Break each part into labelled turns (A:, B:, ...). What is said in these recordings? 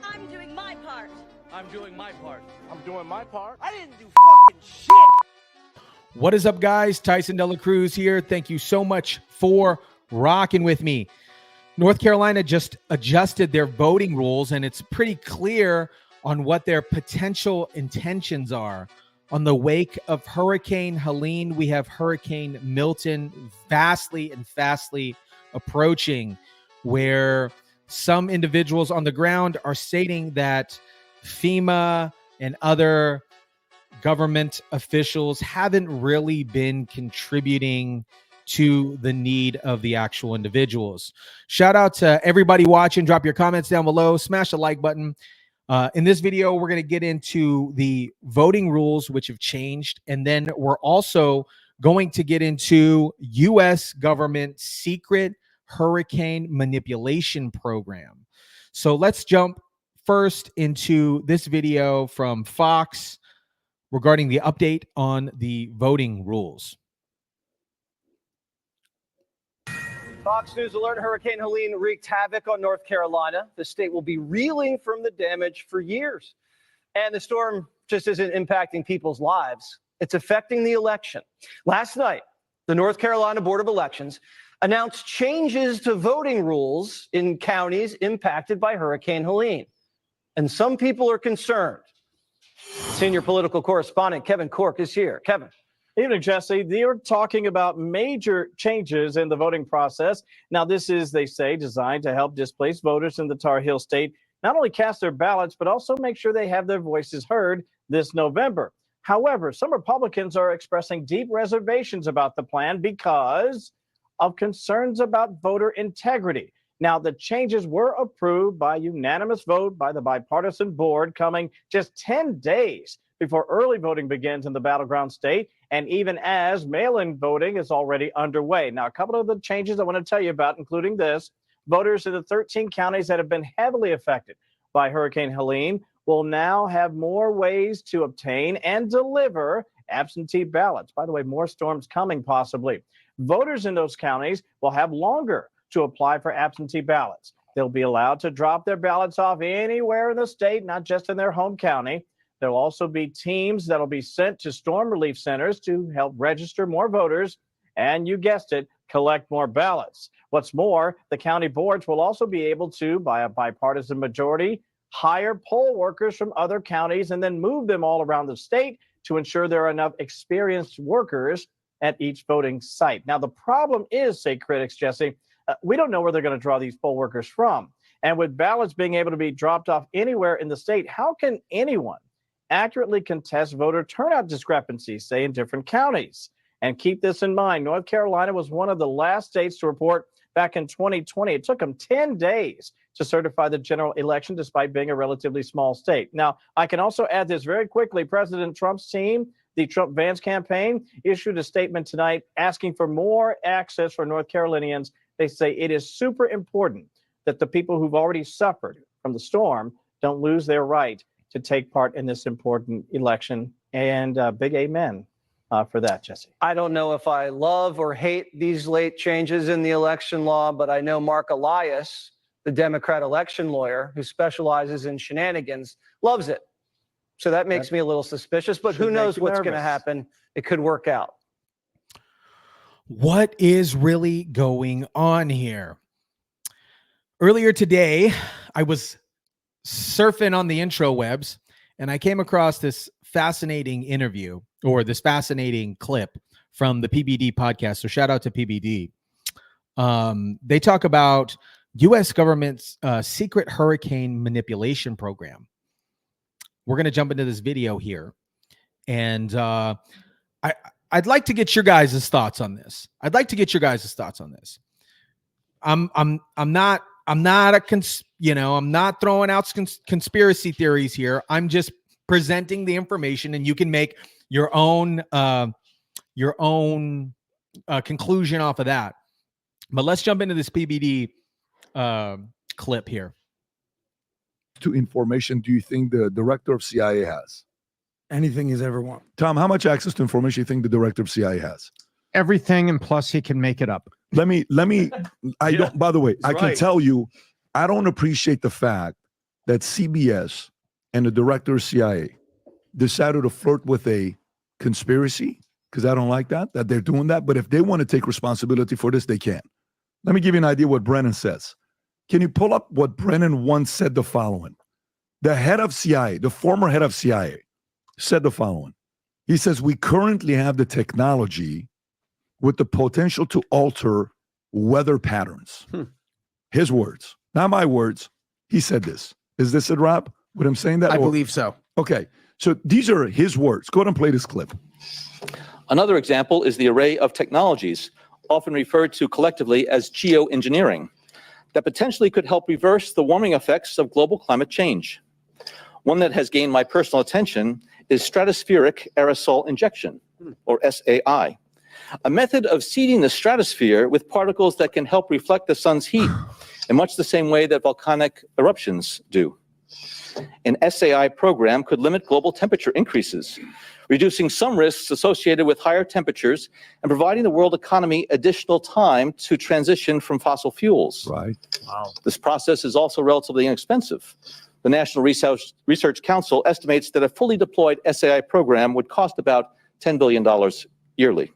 A: I'm doing my part.
B: I'm doing my part.
C: I'm doing my part.
D: I didn't do fucking shit.
E: What is up, guys? Tyson Dela Cruz here. Thank you so much for rocking with me. North Carolina just adjusted their voting rules, and it's pretty clear on what their potential intentions are. On the wake of Hurricane Helene, we have Hurricane Milton vastly and fastly approaching, where some individuals on the ground are stating that FEMA and other government officials haven't really been contributing to the need of the actual individuals. Shout out to everybody watching. Drop your comments down below. Smash the like button. In this video, we're going to get into the voting rules, which have changed. And then we're also going to get into U.S. government secret hurricane manipulation program. So let's jump first into this video from Fox regarding the update on the voting rules.
F: Fox News alert: Hurricane Helene wreaked havoc on North Carolina. The state will be reeling from the damage for years. And the storm just isn't impacting people's lives. It's affecting the election. Last night, the North Carolina Board of Elections announced changes to voting rules in counties impacted by Hurricane Helene. And some people are concerned. Senior political correspondent Kevin Cork is here. Kevin.
G: Evening, Jesse. They're talking about major changes in the voting process. Now, this is, they say, designed to help displaced voters in the Tar Heel state not only cast their ballots, but also make sure they have their voices heard this November. However, some Republicans are expressing deep reservations about the plan because of concerns about voter integrity. Now, the changes were approved by unanimous vote by the bipartisan board, coming just 10 days before early voting begins in the battleground state, and even as mail-in voting is already underway. Now, a couple of the changes I want to tell you about, including this: voters in the 13 counties that have been heavily affected by Hurricane Helene will now have more ways to obtain and deliver absentee ballots. By the way, more storms coming possibly. Voters in those counties will have longer to apply for absentee ballots. They'll be allowed to drop their ballots off anywhere in the state, not just in their home county. There'll also be teams that'll be sent to storm relief centers to help register more voters and, you guessed it, collect more ballots. What's more, the county boards will also be able to, by a bipartisan majority, hire poll workers from other counties and then move them all around the state to ensure there are enough experienced workers at each voting site. Now, the problem is, say critics, Jesse, we don't know where they're going to draw these poll workers from. And with ballots being able to be dropped off anywhere in the state, how can anyone accurately contest voter turnout discrepancies, say in different counties? And keep this in mind, North Carolina was one of the last states to report back in 2020. It took them 10 days to certify the general election, despite being a relatively small state. Now, I can also add this very quickly. President Trump's team, the Trump-Vance campaign, issued a statement tonight asking for more access for North Carolinians. They say it is super important that the people who've already suffered from the storm don't lose their right to take part in this important election. And big amen for that, Jesse.
F: I don't know if I love or hate these late changes in the election law, but I know Mark Elias, the Democrat election lawyer who specializes in shenanigans, loves it. So that makes me a little suspicious, but who knows what's going to happen. It could work out.
E: What is really going on here? Earlier today, I was surfing on the intro webs and I came across this fascinating interview, or this fascinating clip from the PBD podcast. So shout out to PBD. They talk about U.S. government's secret hurricane manipulation program. We're going to jump into this video here. And I'd like to get your guys' thoughts on this. I'm not I'm not throwing out conspiracy theories here. I'm just presenting the information, and you can make your own conclusion off of that. But let's jump into this PBD clip here.
H: To information do you think the director of CIA has?
I: Anything he's ever want.
H: Tom, how much access to information do you think the director of CIA has?
I: Everything, and plus he can make it up.
H: Let me I don't, by the way, I can tell you, I don't appreciate the fact that CBS and the director of CIA decided to flirt with a conspiracy, because I don't like that they're doing that. But if they want to take responsibility for this, they can. Let me give you an idea what Brennan says. Can you pull up what Brennan once said the following? The head of CIA, the former head of CIA, said the following. He says, we currently have the technology with the potential to alter weather patterns. His words, not my words. He said this. Is this it, Rob? With him saying that?
A: I believe so.
H: Okay. So these are his words. Go ahead and play this clip.
B: Another example is the array of technologies, often referred to collectively as geoengineering, that potentially could help reverse the warming effects of global climate change. One that has gained my personal attention is stratospheric aerosol injection, or SAI, a method of seeding the stratosphere with particles that can help reflect the sun's heat in much the same way that volcanic eruptions do. An SAI program could limit global temperature increases, reducing some risks associated with higher temperatures and providing the world economy additional time to transition from fossil fuels.
H: Right.
F: Wow.
B: This process is also relatively inexpensive. The National Research Council estimates that a fully deployed SAI program would cost about $10 billion yearly.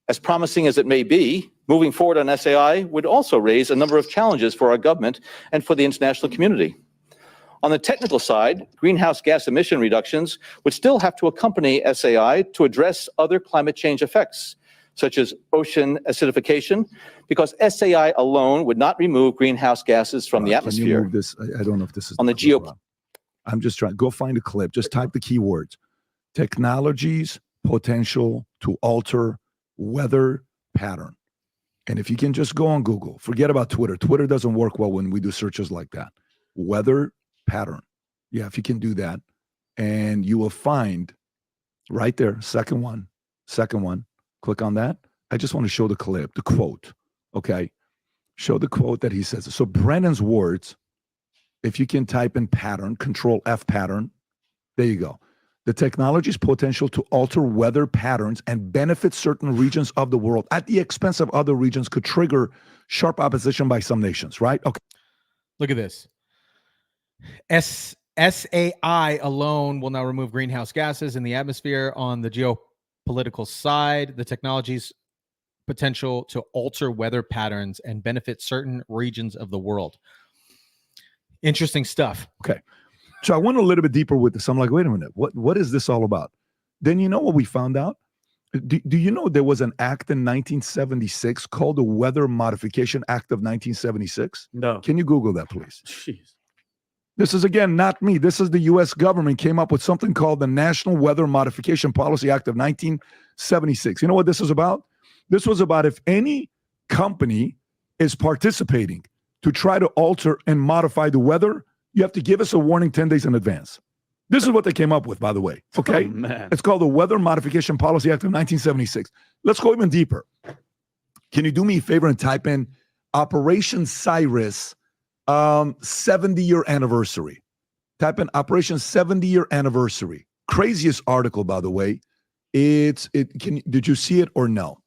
B: As promising as it may be, moving forward on SAI would also raise a number of challenges for our government and for the international community. On the technical side, greenhouse gas emission reductions would still have to accompany SAI to address other climate change effects, such as ocean acidification, because SAI alone would not remove greenhouse gases from the atmosphere.
H: Can you move this? I don't know if this is
B: on the geo.
H: I'm just trying. Go find a clip. Just type the keywords. Technologies potential to alter weather pattern. And if you can just go on Google, forget about Twitter. Twitter doesn't work well when we do searches like that. Weather pattern. Yeah, if you can do that, and you will find right there, second one, click on that. I just want to show the clip, the quote, okay? Show the quote that he says. So Brennan's words, if you can type in pattern, Control F pattern, there you go. The technology's potential to alter weather patterns and benefit certain regions of the world at the expense of other regions could trigger sharp opposition by some nations, right? Okay.
E: Look at this. SAI alone will now remove greenhouse gases in the atmosphere. On the geopolitical side, the technology's potential to alter weather patterns and benefit certain regions of the world. Interesting stuff.
H: Okay. So I went a little bit deeper with this. I'm like, wait a minute, what is this all about? Then you know what we found out? Do you know there was an act in 1976 called the Weather Modification Act of 1976?
G: No.
H: Can you Google that, please?
G: Jeez.
H: This is, again, not me. This is the U.S. government came up with something called the National Weather Modification Policy Act of 1976. You know what this is about? This was about if any company is participating to try to alter and modify the weather, you have to give us a warning 10 days in advance. This is what they came up with, by the way. Okay?
G: Oh, man.
H: It's called the Weather Modification Policy Act of 1976. Let's go even deeper. Can you do me a favor and type in Operation Cyrus 70-year anniversary? Type in Operation 70-year anniversary. Craziest article, by the way. Did you see it or no?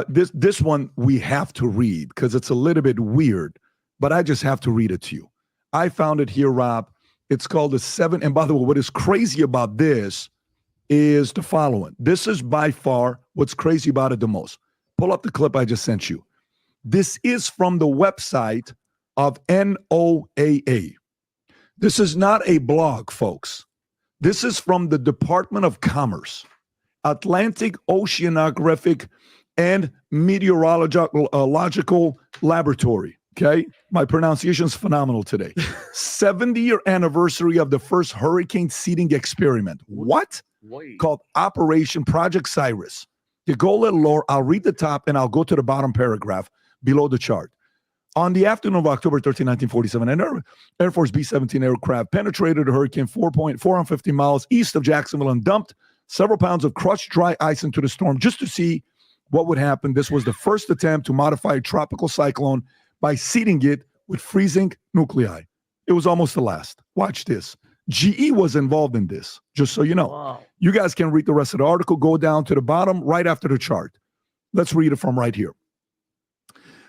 H: This one we have to read because it's a little bit weird, but I just have to read it to you. I found it here, Rob. It's called the 7. And by the way, what is crazy about this is the following. This is by far what's crazy about it the most. Pull up the clip I just sent you. This is from the website of NOAA. This is not a blog, folks. This is from the Department of Commerce, Atlantic Oceanographic and Meteorological Laboratory. Okay, my pronunciation is phenomenal today. 70-year anniversary of the first hurricane seeding experiment. What? Called Operation Project Cyrus. You go a little lower. I'll read the top and I'll go to the bottom paragraph below the chart. On the afternoon of October 13, 1947, an Air Force B-17 aircraft penetrated a hurricane 450 miles east of Jacksonville and dumped several pounds of crushed dry ice into the storm just to see what would happen. This was the first attempt to modify a tropical cyclone by seeding it with freezing nuclei. It was almost the last. Watch this. GE was involved in this, just so you know.
F: Wow.
H: You guys can read the rest of the article. Go down to the bottom right after the chart. Let's read it from right here.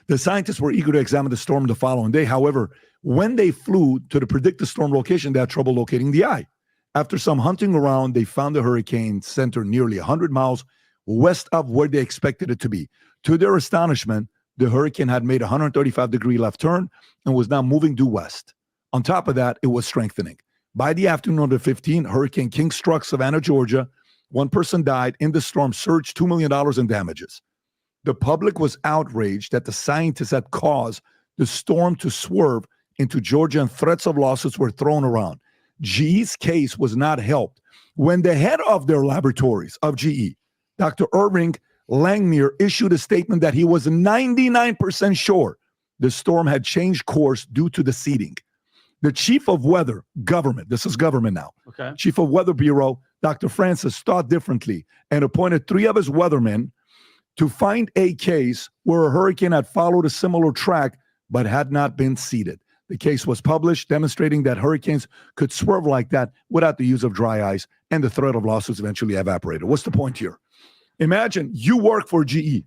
H: The scientists were eager to examine the storm the following day. However, When they flew to the predicted storm location, they had trouble locating the eye. After some hunting around, they found the hurricane center nearly 100 miles west of where they expected it to be. To their astonishment, the hurricane had made a 135-degree left turn and was now moving due west. On top of that, it was strengthening. By the afternoon of the 15th, Hurricane King struck Savannah, Georgia. One person died in the storm, surged $2 million in damages. The public was outraged that the scientists had caused the storm to swerve into Georgia, and threats of lawsuits were thrown around. GE's case was not helped when the head of their laboratories of GE, Dr. Irving Langmuir, issued a statement that he was 99% sure the storm had changed course due to the seeding. The chief of weather, government, this is government now,
G: Okay.
H: chief of weather bureau, Dr. Francis, thought differently and appointed 3 of his weathermen to find a case where a hurricane had followed a similar track but had not been seeded. The case was published, demonstrating that hurricanes could swerve like that without the use of dry ice, and the threat of lawsuits eventually evaporated. What's the point here? Imagine you work for GE.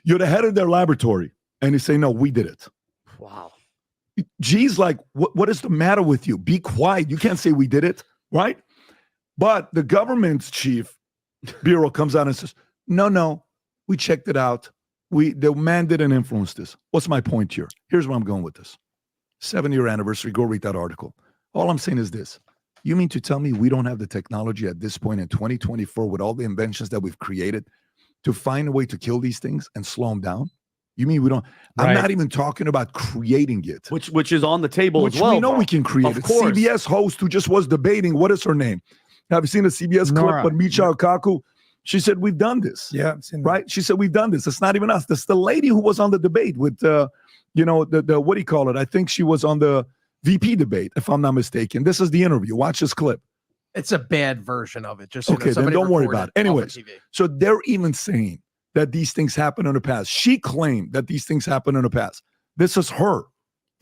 H: You're the head of their laboratory, and you say, no, we did it.
G: Wow.
H: GE's like, what is the matter with you? Be quiet. You can't say we did it, right? But the government's chief bureau comes out and says, no, we checked it out. The man didn't influence this. What's my point here? Here's where I'm going with this. 7-year anniversary. Go read that article. All I'm saying is this. You mean to tell me we don't have the technology at this point in 2024 with all the inventions that we've created to find a way to kill these things and slow them down? You mean we don't?
E: Right.
H: I'm not even talking about creating it.
D: Which is on the table
H: Which
D: as well.
H: we know
D: bro.
H: we can create
D: Of
H: it.
D: course.
H: CBS host who just was debating, what is her name? Have you seen a CBS
I: Nora.
H: clip with Micha Okaku? She said, we've done this.
I: Yeah, I've seen that.
H: Right? She said, we've done this. It's not even us. That's the lady who was on the debate with, the what do you call it? I think she was on the VP debate, if I'm not mistaken. This is the interview. Watch this clip.
A: It's a bad version of it. Just so
H: Okay, then
A: somebody
H: don't worry
A: recorded
H: about it.
A: off of
H: Anyways,
A: TV.
H: so they're even saying that these things happen in the past. She claimed that these things happen in the past. This is her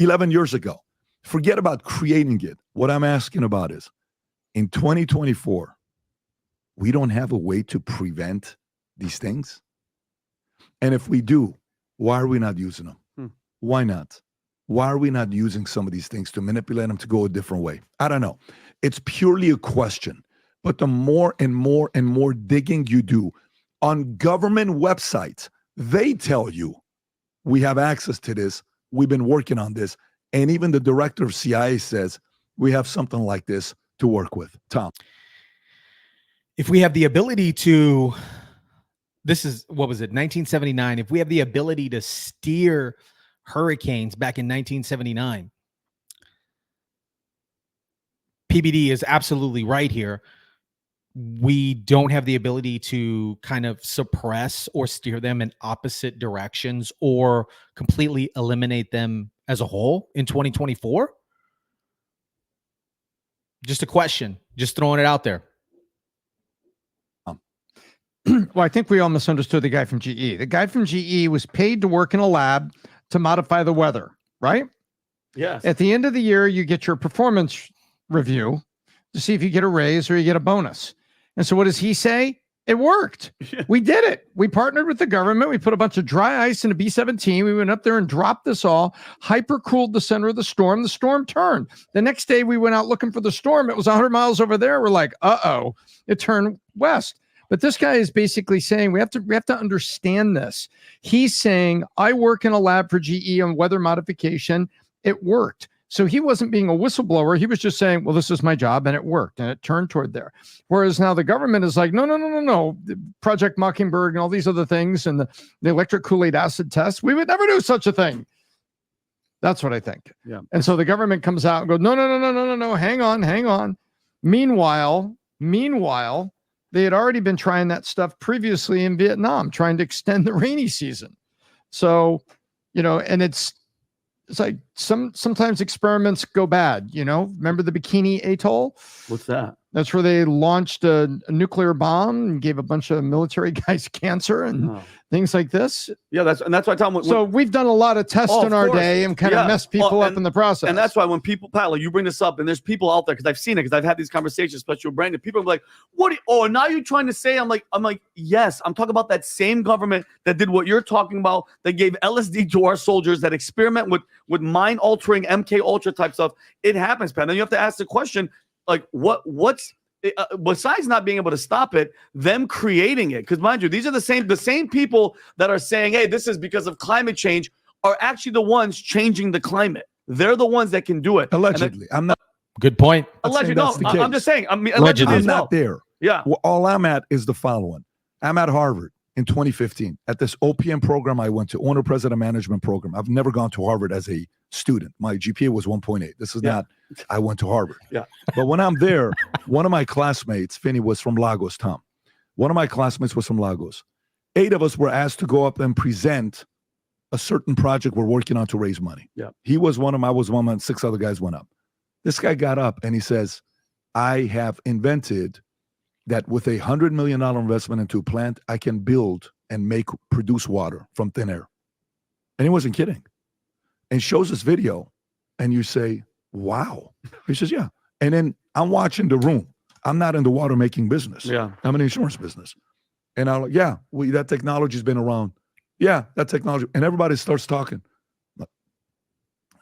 H: 11 years ago. Forget about creating it. What I'm asking about is, in 2024, we don't have a way to prevent these things. And if we do, why are we not using them? Why not? Why are we not using some of these things to manipulate them to go a different way? I don't know. It's purely a question. But the more and more and more digging you do on government websites, they tell you, we have access to this. We've been working on this. And even the director of CIA says, we have something like this to work with. Tom.
E: If we have the ability to, this is, what was it, 1979, if we have the ability to steer hurricanes back in 1979, PBD is absolutely right here. We don't have the ability to kind of suppress or steer them in opposite directions or completely eliminate them as a whole in 2024. Just a question, just throwing it out there.
I: Well, I think we all misunderstood the guy from GE. The guy from GE was paid to work in a lab to modify the weather, right?
D: Yes.
I: At the end of the year, you get your performance review to see if you get a raise or you get a bonus. And so what does he say? It worked. We did it. We partnered with the government. We put a bunch of dry ice in a B-17. We went up there and dropped this all, hyper-cooled the center of the storm. The storm turned. The next day we went out looking for the storm. It was 100 miles over there. We're like, uh-oh, it turned west. But this guy is basically saying we have to understand this. He's saying, I work in a lab for GE on weather modification. It worked. So he wasn't being a whistleblower. He was just saying, well, this is my job, and it worked, and it turned toward there. Whereas now the government is like, no. Project Mockingbird and all these other things and the electric Kool-Aid acid test, we would never do such a thing. That's what I think.
D: Yeah.
I: And so the government comes out and goes, no, hang on. Meanwhile, they had already been trying that stuff previously in Vietnam, trying to extend the rainy season. So, and it's like sometimes experiments go bad, remember the Bikini Atoll?
D: What's that?
I: That's where they launched a nuclear bomb and gave a bunch of military guys cancer and things like this.
D: Yeah, that's why I tell them.
I: So we've done a lot of tests in our day and kind of messed people up in the process.
D: And that's why when people, Pat, like you bring this up, and there's people out there, because I've seen it, because I've had these conversations, especially with Brandon. People are like, "What? Now you're trying to say?" I'm like, yes, I'm talking about that same government that did what you're talking about, that gave LSD to our soldiers, that experiment with mind altering MK Ultra type stuff, it happens, Pat. Then you have to ask the question, like, what's besides not being able to stop it, them creating it? Because mind you, these are the same people that are saying, hey, this is because of climate change, are actually the ones changing the climate. They're the ones that can do it.
H: Allegedly. I'm not.
E: Good point.
D: Allegedly,
H: that's the
D: I'm
H: case.
D: just saying. I mean,
E: Allegedly.
D: allegedly
H: I'm
D: as well.
H: not there.
D: Yeah.
H: Well, all I'm at is the following. I'm at Harvard in 2015 at this OPM program I went to, Owner President Management Program. I've never gone to Harvard as a student. My GPA was 1.8. This is not, I went to Harvard.
D: Yeah.
H: But when I'm there, one of my classmates, Finney, was from Lagos, Tom. One of my classmates was from Lagos. 8 of us were asked to go up and present a certain project we're working on to raise money.
D: Yeah.
H: He was one of them, I was one, and 6 other guys went up. This guy got up and he says, I have invented that with $100 million investment into a plant, I can build and produce water from thin air. And he wasn't kidding. And shows this video and you say, wow. He says, yeah. And then I'm watching the room. I'm not in the water making business.
D: Yeah.
H: I'm in the insurance business. And I'm like, yeah, that technology's been around. Yeah, that technology. And everybody starts talking.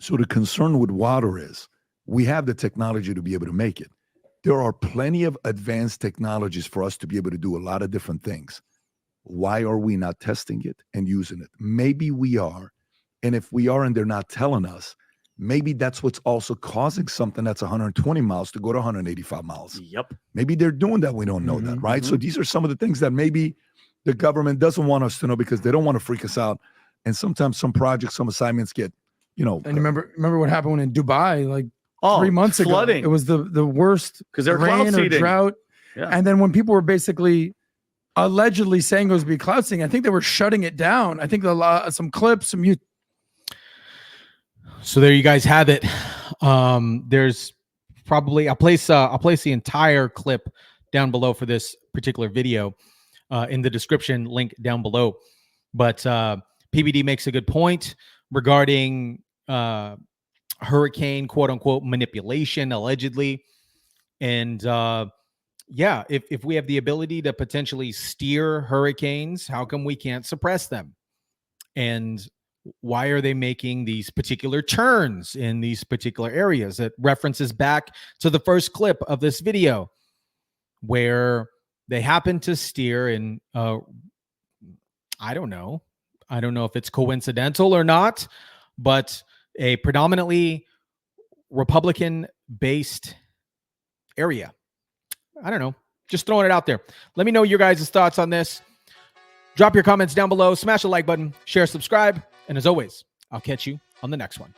H: So the concern with water is we have the technology to be able to make it. There are plenty of advanced technologies for us to be able to do a lot of different things. Why are we not testing it and using it? Maybe we are. And if we are and they're not telling us, maybe that's what's also causing something that's 120 miles to go to 185 miles.
D: Yep.
H: Maybe they're doing that. We don't know that, right? So these are some of the things that maybe the government doesn't want us to know because they don't want to freak us out. And sometimes some projects, some assignments get,
C: And remember what happened when in Dubai, like 3 months
D: flooding.
C: ago? It was the worst
D: Because they're cloud
C: rain or
D: seeding.
C: drought.
D: Yeah.
C: And then when people were basically allegedly saying it was be cloud seeding, I think they were shutting it down. I think some clips,
E: So there you guys have it. There's probably I'll place the entire clip down below for this particular video in the description link down below. But PBD makes a good point regarding hurricane quote unquote manipulation allegedly. And if we have the ability to potentially steer hurricanes, how come we can't suppress them? And why are they making these particular turns in these particular areas? It references back to the first clip of this video where they happen to steer in, I don't know if it's coincidental or not, but a predominantly Republican-based area. I don't know. Just throwing it out there. Let me know your guys' thoughts on this. Drop your comments down below. Smash the like button. Share, subscribe. And as always, I'll catch you on the next one.